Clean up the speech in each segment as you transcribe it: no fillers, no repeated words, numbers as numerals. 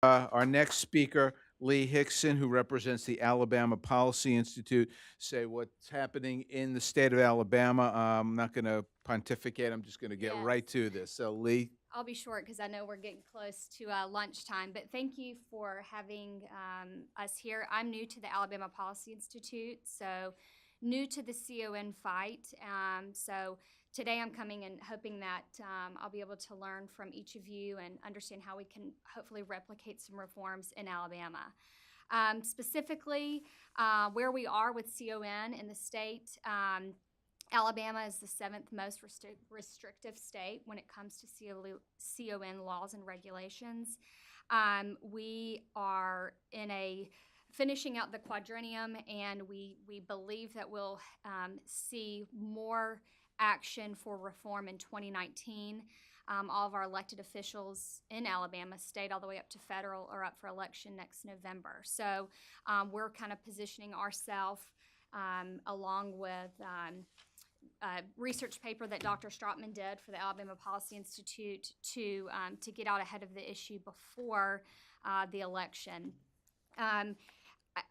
Our next speaker, Leigh Hixon, who represents the Alabama Policy Institute, say what's happening in the state of Alabama. I'm not going to pontificate. I'm just going to get Yes, right to this. So, Leigh. I'll be short because I know we're getting close to lunchtime. But thank you for having us here. I'm new to the Alabama Policy Institute, so new to the CON fight. So today I'm coming and hoping that I'll be able to learn from each of you and understand how we can hopefully replicate some reforms in Alabama. Specifically, where we are with CON in the state. Alabama is the seventh most restrictive state when it comes to CON laws and regulations. We are in a finishing out the quadrennium, and we believe that we'll see more action for reform in 2019. All of our elected officials in Alabama, state all the way up to federal, are up for election next November. So we're kind of positioning ourselves along with research paper that Dr. Stratman did for the Alabama Policy Institute to get out ahead of the issue before the election.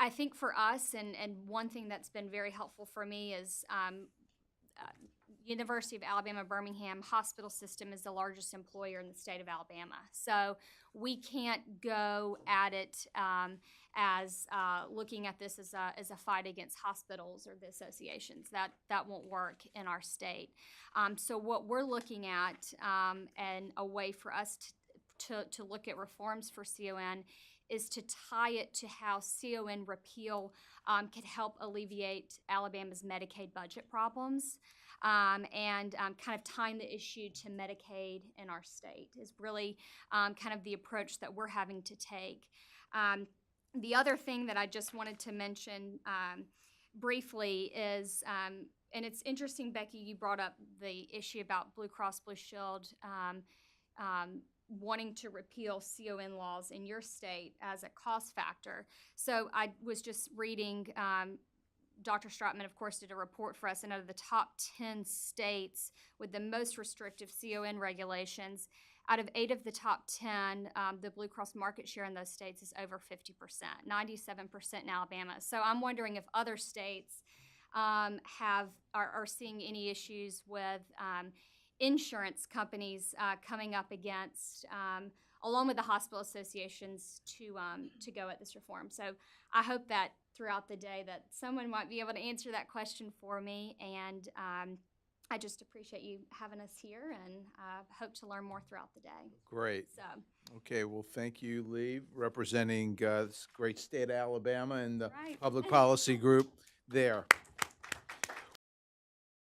I think for us, and one thing that's been very helpful for me is University of Alabama Birmingham hospital system is the largest employer in the state of Alabama. So we can't go at it as looking at this as a fight against hospitals or the associations. That won't work in our state. So what we're looking at and a way for us to look at reforms for CON is to tie it to how CON repeal could help alleviate Alabama's Medicaid budget problems. And kind of tying the issue to Medicaid in our state is really kind of the approach that we're having to take. The other thing that I just wanted to mention briefly is, and it's interesting, Becky, you brought up the issue about Blue Cross Blue Shield wanting to repeal CON laws in your state as a cost factor. So I was just reading Dr. Stratman, of course, did a report for us, and out of the top 10 states with the most restrictive CON regulations, out of 8 of the top 10, the Blue Cross market share in those states is over 50%, 97% in Alabama. So I'm wondering if other states are seeing any issues with insurance companies coming up against, along with the hospital associations, to go at this reform. So I hope that throughout the day that someone might be able to answer that question for me, and I just appreciate you having us here, and hope to learn more throughout the day. Great. So, Okay, well, thank you, Leigh, representing this great state of Alabama and the right. public policy group there.